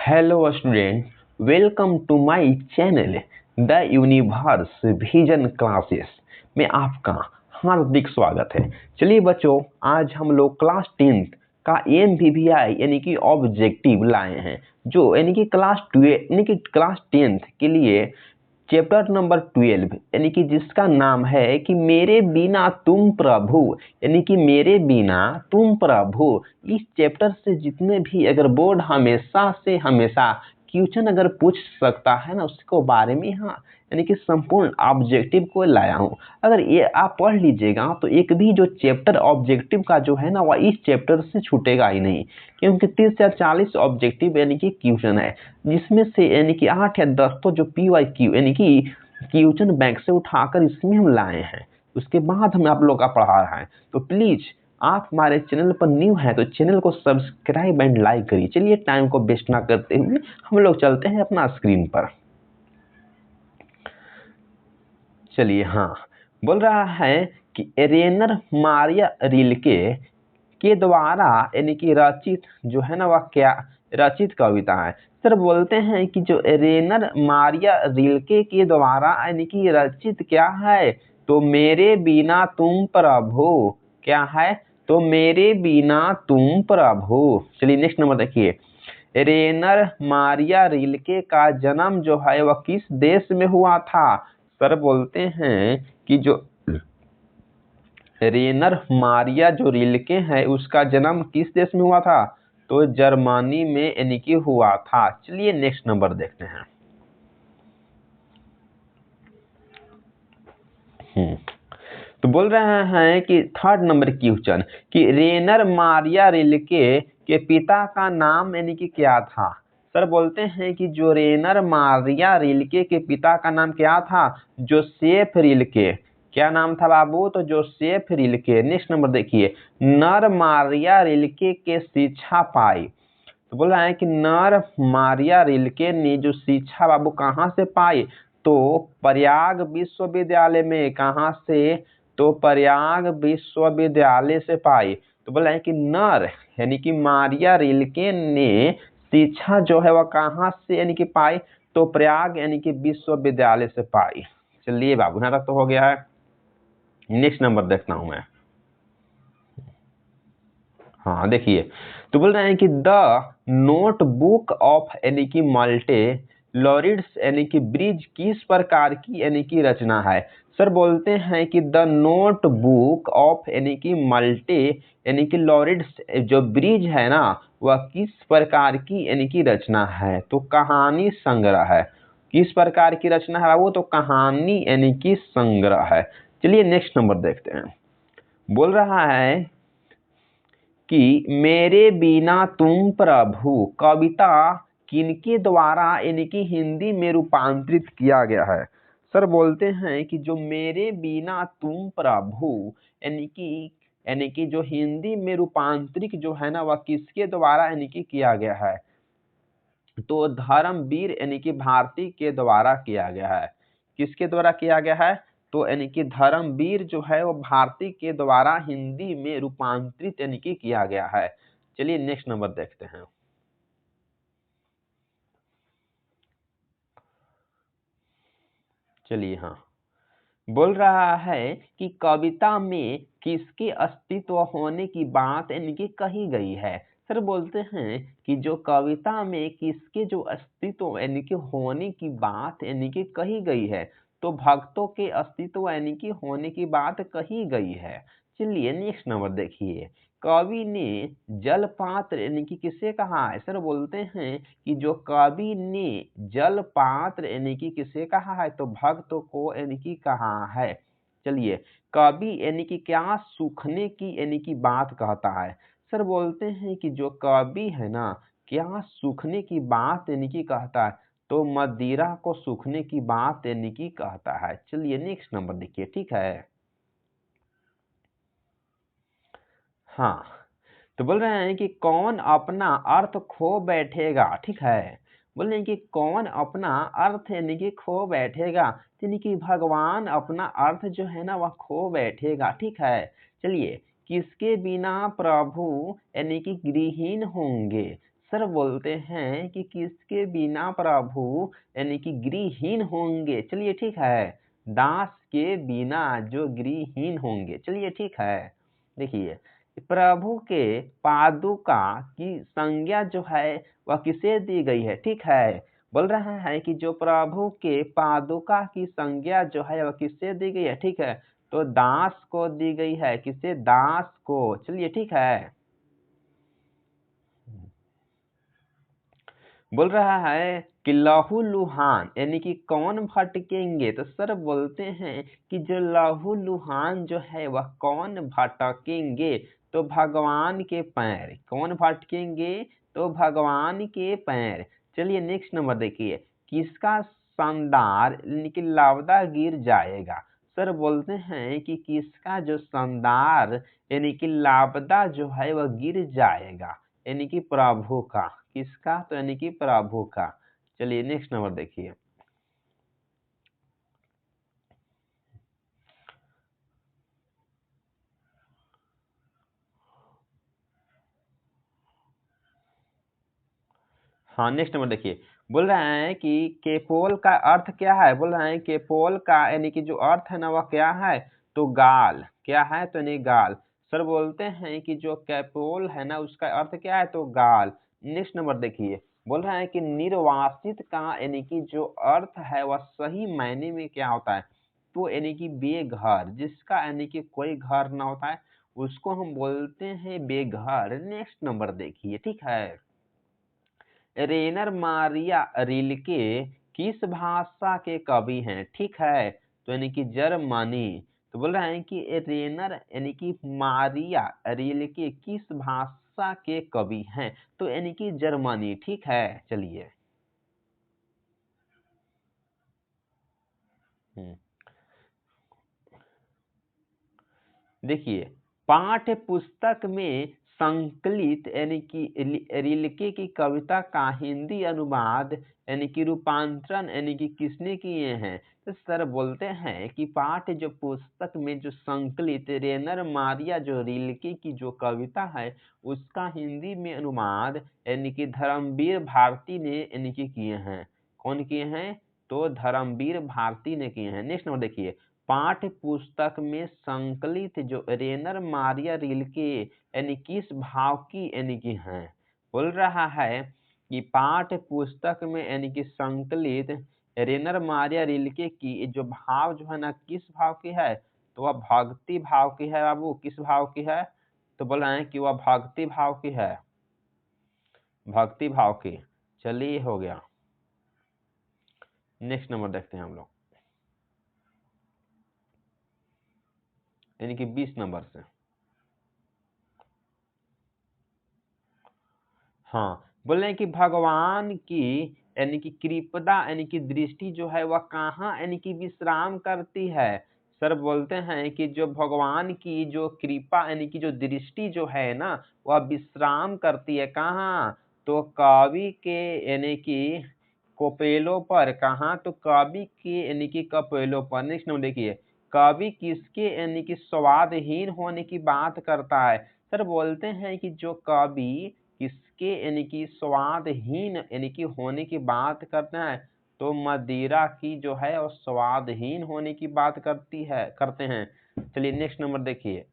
Hello student, welcome to my channel the universe vision classes में आपका हार्दिक स्वागत है। चलिए बच्चों, आज हम लोग क्लास 10th का एमवीवीआई यानी कि ऑब्जेक्टिव लाए हैं, जो यानी कि क्लास 10th के लिए चैप्टर नंबर 12 यानी कि जिसका नाम है कि मेरे बिना तुम प्रभु, यानी कि मेरे बिना तुम प्रभु। इस चैप्टर से जितने भी अगर बोर्ड हमेशा से हमेशा क्वेश्चन अगर पूछ सकता है ना, उसको बारे में हाँ यानी कि संपूर्ण ऑब्जेक्टिव को लाया हूँ। अगर ये आप पढ़ लीजिएगा तो एक भी जो चैप्टर ऑब्जेक्टिव का जो है ना, वह इस चैप्टर से छूटेगा ही नहीं, क्योंकि 30 से 40 ऑब्जेक्टिव यानी कि क्वेश्चन है, जिसमें से यानी कि 8 या 10 तो जो PYQ यानी कि क्वेश्चन बैंक से उठाकर इसमें हम लाए हैं। उसके बाद हम आप लोग का पढ़ा रहे हैं। तो प्लीज आप हमारे चैनल पर न्यू हैं तो चैनल को सब्सक्राइब एंड लाइक करिए। चलिए टाइम को वेस्ट ना करते हुए हम लोग चलते हैं अपना स्क्रीन पर। चलिए हाँ, बोल रहा है कि रेनर मारिया रिल्के के द्वारा यानी कि रचित जो है ना, वह क्या रचित कविता है। सर बोलते हैं कि जो रेनर मारिया रिल्के के द्वारा यानी कि रचित क्या है, तो मेरे बिना तुम प्रभु। क्या है, तो मेरे बिना तुम प्रभु। चलिए नेक्स्ट नंबर देखिए। रेनर मारिया रिल्के का जन्म जो है वह किस देश में हुआ था। सर बोलते हैं कि जो रेनर मारिया जो रिल्के है उसका जन्म किस देश में हुआ था, तो जर्मनी में यानी कि हुआ था। चलिए नेक्स्ट नंबर देखते हैं। तो बोल रहे हैं कि थर्ड नंबर क्वेश्चन कि रेनर मारिया रिल्के के पिता का नाम यानी कि क्या था। सर बोलते हैं कि जो रेनर मारिया रिल्के के पिता का नाम क्या था, जोसेफ रिल्के। क्या नाम था बाबू, तो जोसेफ रिल्के। नेक्स्ट नंबर देखिए। नर मारिया रिल्के के शिक्षा पाई। तो बोल रहा है कि नर मारिया रिल्के ने जो शिक्षा बाबू कहाँ से पाई, तो प्रयाग विश्वविद्यालय में। कहाँ से, तो प्रयाग विश्वविद्यालय से पाई। तो बोला है कि नर यानी कि मारिया रिल्के ने शिक्षा जो है वह कहाँ से यानी कि पाई, तो प्रयाग यानी कि विश्वविद्यालय से पाई। चलिए बाबू, ना तक तो हो गया है। नेक्स्ट नंबर देखता हूं मैं। हाँ देखिए, तो बोल रहे हैं कि द नोटबुक ऑफ यानी कि मल्टे लॉरिड्स यानी कि ब्रिज किस प्रकार की यानी कि रचना है। सर बोलते हैं कि द नोटबुक ऑफ यानी कि मल्टे यानी कि लॉरिड्स जो ब्रिज है ना, वह किस प्रकार की यानी कि रचना है, तो कहानी संग्रह है। किस प्रकार की रचना है वो, तो कहानी यानी कि संग्रह है। चलिए नेक्स्ट नंबर देखते हैं। बोल रहा है कि मेरे बिना तुम प्रभु कविता किनके द्वारा यानी कि हिंदी में रूपांतरित किया गया है। सर बोलते हैं कि जो मेरे बिना तुम प्रभु यानी कि जो हिंदी में रूपांतरित जो है ना, वह किसके द्वारा यानी कि किया गया है, तो धर्मवीर यानी कि भारती के द्वारा किया गया है। किसके द्वारा किया गया है, तो यानी कि धर्मवीर जो है वो भारती के द्वारा हिंदी में रूपांतरित यानी कि किया गया है। चलिए नेक्स्ट नंबर देखते हैं। चलिए हाँ, बोल रहा है कि कविता में किसके अस्तित्व होने की बात यानी कि कही गई है। सर बोलते हैं कि जो कविता में किसके जो अस्तित्व यानी कि होने की बात यानी कि कही गई है, तो भक्तों के अस्तित्व यानी कि होने की बात कही गई है। चलिए नेक्स्ट नंबर देखिए। कवि ने जलपात्र यानी कि किसे कहा है। सर बोलते हैं कि जो कवि ने जलपात्र यानी कि किसे कहा है, तो भक्त को यानी कि कहा है। चलिए, कवि यानी कि क्या सूखने की यानी कि बात कहता है। सर बोलते हैं कि जो कवि है ना, क्या सूखने की बात यानी कि कहता है, तो मदिरा को सूखने की बात यानी कि कहता है। चलिए नेक्स्ट नंबर देखिए, ठीक है। हाँ, तो बोल रहे हैं कि कौन अपना अर्थ खो बैठेगा, ठीक है। बोल रहे हैं कि कौन अपना अर्थ यानी कि खो बैठेगा, यानी कि भगवान अपना अर्थ जो है ना वह खो बैठेगा, ठीक है। चलिए, किसके बिना प्रभु यानी कि गृहहीन होंगे। सर बोलते हैं कि किसके बिना प्रभु यानी कि गृहहीन होंगे। चलिए ठीक है, दास के बिना जो गृहहीन होंगे। चलिए ठीक है, देखिए प्रभु के पादुका की संज्ञा जो है वह किसे दी गई है। ठीक है, बोल रहा है कि जो प्रभु के पादुका की संज्ञा जो है वह किससे दी गई है। ठीक है, तो दास को दी गई है। किसे? दास को। चलिए ठीक है, बोल रहा है कि लहूलुहान यानी कि कौन भटकेंगे। तो सर बोलते हैं कि जो लहूलुहान जो है वह कौन भटकेंगे, तो भगवान के पैर। कौन भटकेंगे? तो भगवान के पैर। चलिए नेक्स्ट नंबर देखिए, किसका शानदार यानी कि लावदा गिर जाएगा। सर बोलते हैं कि किसका जो शानदार यानी कि लापदा जो है वह गिर जाएगा, यानी कि प्रभु का। किसका? तो यानी कि प्रभु का। चलिए नेक्स्ट नंबर देखिए, हाँ नेक्स्ट नंबर देखिए, बोल रहे हैं कि केपोल का अर्थ क्या है। बोल रहे हैं केपोल का यानी कि जो अर्थ है ना वह क्या है, तो गाल। क्या है? तो यानी गाल। सर बोलते हैं कि जो कैपोल है ना उसका अर्थ क्या है, तो गाल। नेक्स्ट नंबर देखिए, बोल रहे हैं कि निर्वासित का यानी कि जो अर्थ है वह सही मायने में क्या होता है, तो यानी कि बेघर। जिसका यानी कि कोई घर ना होता है उसको हम बोलते हैं बेघर। नेक्स्ट नंबर देखिए, ठीक है, रेनर मारिया रिल्के किस भाषा के कवि हैं। ठीक है, तो यानी कि जर्मनी। तो बोल रहे हैं कि रेनर यानी कि मारिया रिल्के किस भाषा के कवि हैं, तो यानी कि जर्मनी। ठीक है, चलिए हम्म, देखिए पाठ्य पुस्तक में संकलित यानी कि रिल्के की कविता का हिंदी अनुवाद यानी कि रूपांतरण यानी कि किसने किए हैं। तो सर बोलते हैं कि पाठ्य जो पुस्तक में जो संकलित रेनर मारिया जो रिल्के की जो कविता है उसका हिंदी में अनुवाद यानी कि धर्मवीर भारती ने यानी कि किए हैं। कौन किए हैं? तो धर्मवीर भारती ने किए हैं। नेक्स्ट नंबर देखिए, पाठ्य पुस्तक में संकलित जो रेनर मारिया रिल्के यानी किस भाव की यानी कि हैं। बोल रहा है कि पाठ्य पुस्तक में यानी कि संकलित रेनर मारिया रिल्के की जो भाव जो है ना किस भाव की है, तो वह भक्ति भाव की है। बाबू किस भाव की है? तो बोल रहे हैं कि वह भक्ति भाव की है। भक्ति भाव की। चलिए हो गया, नेक्स्ट नंबर देखते हैं हम लोग, यानी कि 20 नंबर से। हाँ, बोले कि भगवान की यानी कि कृपदा यानी कि दृष्टि जो है वह कहाँ यानी कि विश्राम करती है। सर बोलते हैं कि जो भगवान की जो कृपा यानी कि जो दृष्टि जो है ना वह विश्राम करती है कहाँ, तो कवि के यानी कि कपेलों पर। कहाँ? तो कवि के यानी कि कपेलों पर। नेक्स्ट नंबर देखिए, कवि किसके यानी कि स्वादहीन होने की बात करता है। सर बोलते हैं कि जो कवि किसके यानी कि स्वादहीन यानी कि होने की बात करते हैं, तो मदिरा की जो है वो स्वादहीन होने की बात करते हैं। चलिए नेक्स्ट नंबर देखिए,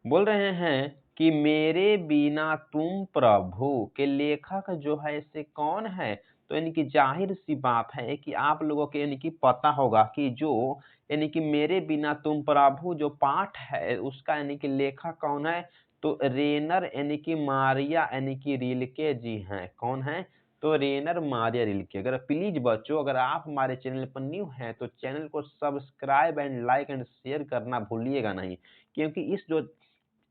बोल रहे हैं कि मेरे बिना तुम प्रभु के लेखक जो है से कौन है। तो यानी कि जाहिर सी बात है कि आप लोगों के यानी कि पता होगा कि जो यानी कि मेरे बिना तुम प्रभु जो पाठ है उसका यानी कि लेखक कौन है, तो रेनर यानी कि मारिया यानी कि रिल्के जी हैं। कौन है? तो रेनर मारिया रिल्के। अगर प्लीज बच्चों अगर आप हमारे चैनल पर न्यू हैं तो चैनल को subscribe and like and share करना भूलिएगा नहीं, क्योंकि इस जो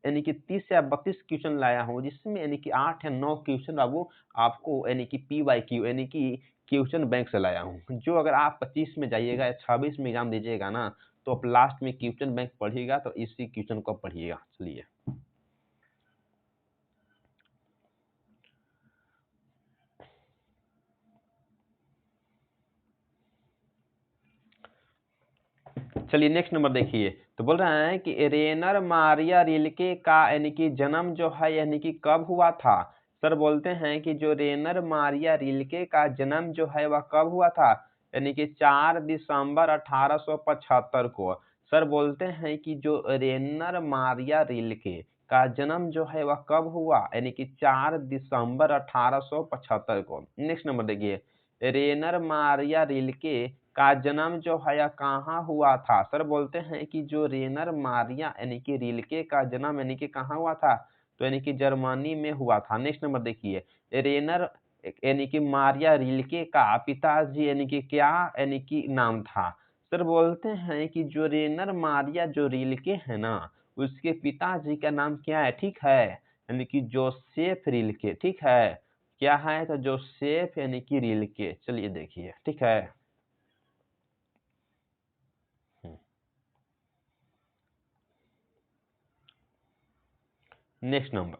यानी कि 30 या 32 क्वेश्चन लाया हूँ जिसमें यानी कि 8 या 9 क्वेश्चन बाबू आपको यानी कि PYQ यानी कि क्वेश्चन बैंक से लाया हूँ। जो अगर आप 25 में जाइएगा या 26 में एग्जाम दीजिएगा ना तो आप लास्ट में क्वेश्चन बैंक पढ़िएगा तो इसी क्वेश्चन को पढ़िएगा। चलिए चलिए नेक्स्ट नंबर देखिए। तो बोल रहे हैं कि रेनर मारिया रिल्के का यानी कि जन्म जो है यानी कि कब हुआ था। सर बोलते हैं कि जो रेनर मारिया रिल्के का जन्म जो है वह कब हुआ था, यानी कि 4 दिसंबर 1875 को। सर बोलते हैं कि जो रेनर मारिया रिल्के का जन्म जो है वह कब हुआ, यानी कि 4 दिसंबर 1875 को। नेक्स्ट नंबर देखिए, रेनर मारिया रिल्के का जन्म जो है यह कहाँ हुआ था। सर बोलते हैं कि जो रेनर मारिया यानी कि रिल्के का जन्म यानी कि कहाँ हुआ था, तो यानी कि जर्मनी में हुआ था। नेक्स्ट नंबर देखिए, रेनर यानी कि मारिया रिल्के का पिताजी यानी कि क्या यानी कि नाम था। सर बोलते हैं कि जो रेनर मारिया जो रिल्के है ना, उसके पिताजी का नाम क्या है, ठीक है, यानी कि जोसेफ रिल्के, ठीक है। क्या है, तो जोसेफ यानी कि रिल्के। चलिए देखिए, ठीक है। नेक्स्ट नंबर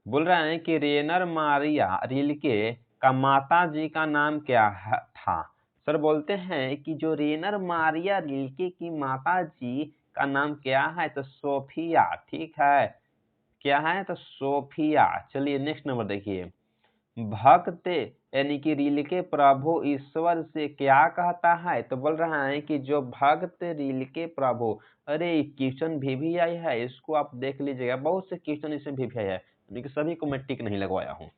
बोल रहे हैं कि रेनर मारिया रिल्के का माता जी का नाम क्या था। सर बोलते हैं कि जो रेनर मारिया रिल्के की माता जी का नाम क्या है, तो सोफिया, ठीक है। क्या है, तो सोफिया। चलिए नेक्स्ट नंबर देखिए, भक्त यानी कि रिल्के प्रभु ईश्वर से क्या कहता है। तो बोल रहा है कि जो भक्त रिल्के प्रभु, अरे क्वेश्चन भी आई है, इसको आप देख लीजिएगा, बहुत से क्वेश्चन इसमें भी आई है, लेकिन सभी को मैं टिक नहीं लगवाया हूँ।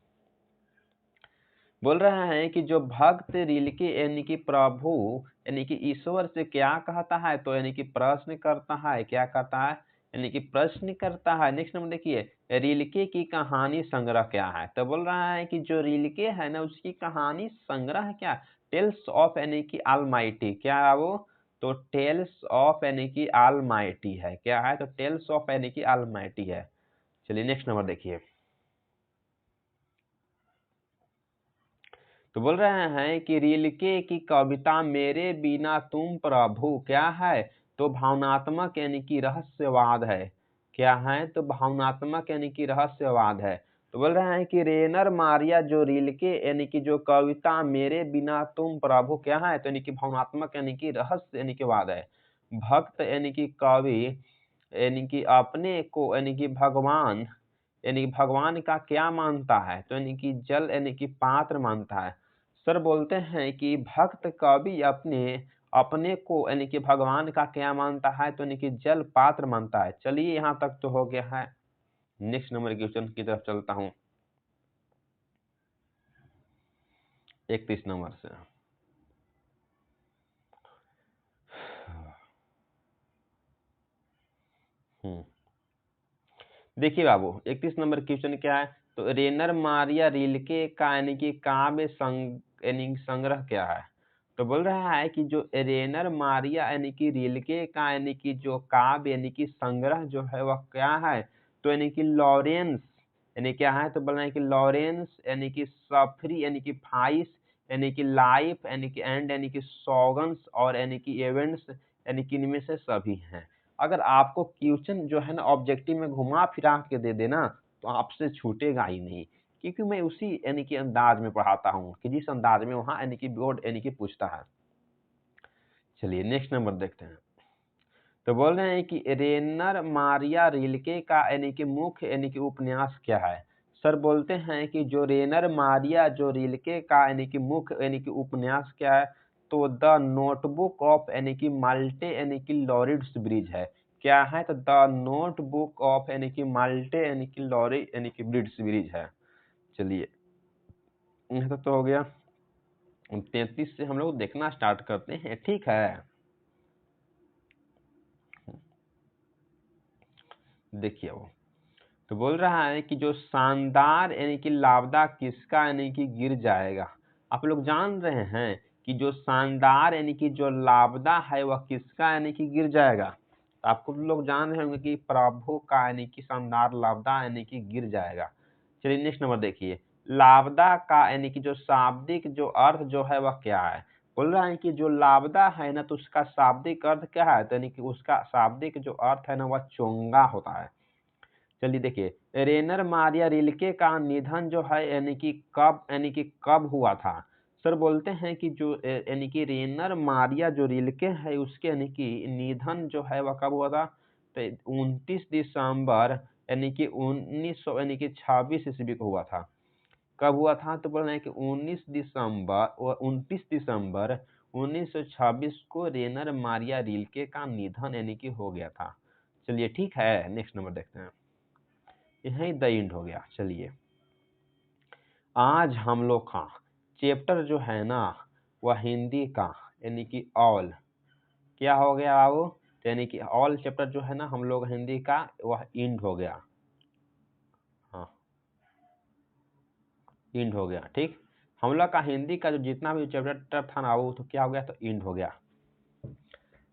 बोल रहा है कि जो भक्त रिल्के यानी कि प्रभु यानी कि ईश्वर से क्या कहता है, तो यानी कि प्रश्न करता है। क्या कहता है, यानी कि प्रश्न करता है। नेक्स्ट नंबर देखिए, रिल्के की कहानी संग्रह क्या है। तो बोल रहा है कि जो रिल्के है ना, उसकी कहानी संग्रह क्या, टेल्स ऑफ यानी कि ऑलमाइटी। क्या है वो, तो टेल्स ऑफ यानी कि ऑलमाइटी है। क्या है, तो टेल्स ऑफ यानी कि ऑलमाइटी है। चलिए नेक्स्ट नंबर देखिए, तो बोल रहे हैं कि रिल्के की कविता मेरे बिना तुम प्रभु क्या है, तो भावनात्मक यानी कि रहस्यवाद है। क्या है, तो भावनात्मक यानी कि रहस्यवाद है। तो बोल रहे हैं कि रेनर मारिया जो रिल्के यानी कि जो कविता मेरे बिना तुम प्रभु क्या है, तो यानी कि भावनात्मक यानी कि रहस्य यानी कि वाद है। भक्त यानी कि कवि यानी कि अपने को यानी कि भगवान यानी कि भगवान का क्या मानता है, तो यानी कि जल यानी कि पात्र मानता है। सर बोलते हैं कि भक्त कवि अपने अपने को यानी कि भगवान का क्या मानता है, तो यानी कि जल पात्र मानता है। चलिए यहाँ तक तो हो गया है। नेक्स्ट नंबर क्वेश्चन की तरफ चलता हूँ, 31 नंबर से। देखिए बाबू, 31 नंबर क्वेश्चन क्या है, तो रेनर मारिया रिल्के का यानी कि काव्य यानी कि संग्रह क्या है। तो बोल रहा है कि जो रेनर मारिया यानी कि रिल्के का यानी कि जो काव्य यानी कि संग्रह जो है वह क्या है, तो यानी कि लॉरेंस यानी क्या है, तो बोल रहे हैं कि लॉरेंस यानी कि सफरी यानी कि फाइस यानी कि लाइफ यानी कि एंड यानी कि सॉगन्स और यानी कि इवेंट्स यानी कि इनमें से सभी हैं। अगर आपको क्वेश्चन जो है ना ऑब्जेक्टिव में घुमा फिरा के दे देना, तो आपसे छूटेगा ही नहीं, क्योंकि मैं उसी यानी कि अंदाज में पढ़ाता हूँ कि जिस अंदाज में वहाँ यानी कि बोर्ड यानी कि पूछता है। चलिए नेक्स्ट नंबर देखते हैं। तो बोल रहे हैं कि रेनर मारिया रिल्के का यानी कि मुख्य यानी कि उपन्यास क्या है। सर बोलते हैं कि जो रेनर मारिया जो रिल्के का यानी कि मुख्य यानी कि उपन्यास क्या है, तो द नोटबुक ऑफ यानी कि माल्टे यानी कि लॉरिड्स ब्रिज है। क्या है, तो द नोटबुक ऑफ यानी कि माल्टे यानी कि लॉरी यानी कि ब्रिड्स ब्रिज है। चलिए यहाँ तक तो हो गया। 33 से हम लोग देखना स्टार्ट करते हैं, ठीक है। देखिए वो तो बोल रहा है कि जो शानदार यानी कि लापता किसका यानी कि गिर जाएगा। आप लोग जान रहे हैं कि जो शानदार यानी कि जो लापता है वह किसका यानी कि गिर जाएगा। तो आपको लोग जान रहे होंगे कि प्रभु का यानी कि शानदार लापता यानी कि गिर जाएगा। चलिए नेक्स्ट नंबर देखिए, लापता का यानी कि जो शाब्दिक जो अर्थ जो है वह क्या है। बोल रहा है कि जो लापता है ना, तो उसका शाब्दिक अर्थ क्या है, तो यानी कि उसका शाब्दिक जो अर्थ है ना वह चोंगा होता है। चलिए देखिए, रेनर मारिया रिल्के का निधन जो है यानी कि कब हुआ था। सर बोलते हैं कि जो यानी कि रेनर मारिया जो रिल्के है उसके यानी कि निधन जो है वह कब हुआ था? तो 29 दिसंबर यानी कि 1900 यानी कि 26 ईस्वी को हुआ था। कब हुआ था? तो बोल रहे हैं कि 29 दिसंबर 1926 को रेनर मारिया रिल्के का निधन यानी कि हो गया था। चलिए ठीक है, नेक्स्ट नंबर देखते हैं। यही द एंड हो गया। चलिए आज हम लोग का चैप्टर जो है ना वह हिंदी का यानी कि ऑल क्या हो गया बाबू? तो यानी कि ऑल चैप्टर जो है ना हम लोग हिंदी का वह एंड हो गया। हाँ, एंड हो गया। ठीक, हम लोग का हिंदी का जो जितना भी चैप्टर था ना वो तो क्या हो गया? तो एंड हो गया।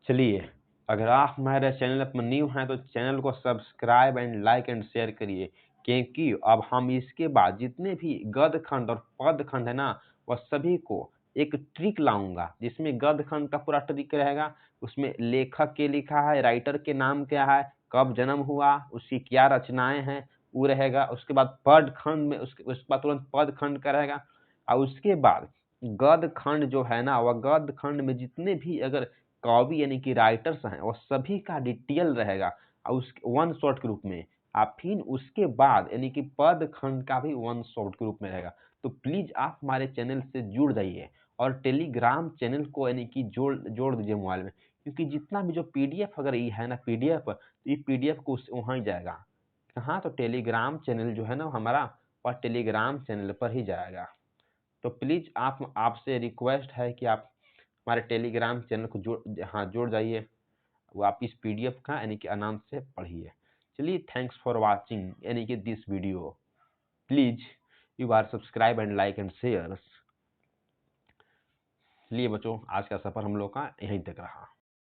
चलिए अगर आप हमारे चैनल पर न्यू हैं तो चैनल को subscribe and like and share करिए, क्योंकि अब हम इसके बाद जितने भी गद्य खंड और पद खंड है ना वह सभी को एक ट्रिक लाऊंगा, जिसमें गद्य खंड का पूरा ट्रिक रहेगा। उसमें लेखक के लिखा है, राइटर के नाम क्या है, कब जन्म हुआ, उसकी क्या रचनाएं हैं वो रहेगा। उसके बाद पद खंड में उसके बाद तुरंत पद खंड का रहेगा। और उसके बाद गद्य खंड जो है ना वह गद्य खंड में जितने भी अगर कवि यानी कि राइटर्स हैं वो सभी का डिटेल रहेगा और उस वन शॉट के रूप में। आप फिर उसके बाद यानी कि पद खंड का भी वन शॉट के रूप में रहेगा। तो प्लीज आप हमारे चैनल से जुड़ जाइए और टेलीग्राम चैनल को यानी कि जोड़ जोड़ दीजिए मोबाइल में, क्योंकि जितना भी जो पीडीएफ अगर ये है ना पीडीएफ, ये पीडीएफ को वहाँ ही जाएगा। कहाँ? तो टेलीग्राम चैनल जो है ना हमारा वह टेलीग्राम चैनल पर ही जाएगा। तो प्लीज आप आपसे रिक्वेस्ट है कि आप हमारे टेलीग्राम चैनल को जोड़ जाइए। वो आप इस पीडीएफ का यानी कि आनंद से पढ़िए। चलिए थैंक्स फॉर वाचिंग यानी कि this video. Please you are subscribe and like and share. चलिए बच्चों आज का सफर हम लोग का यहीं तक रहा।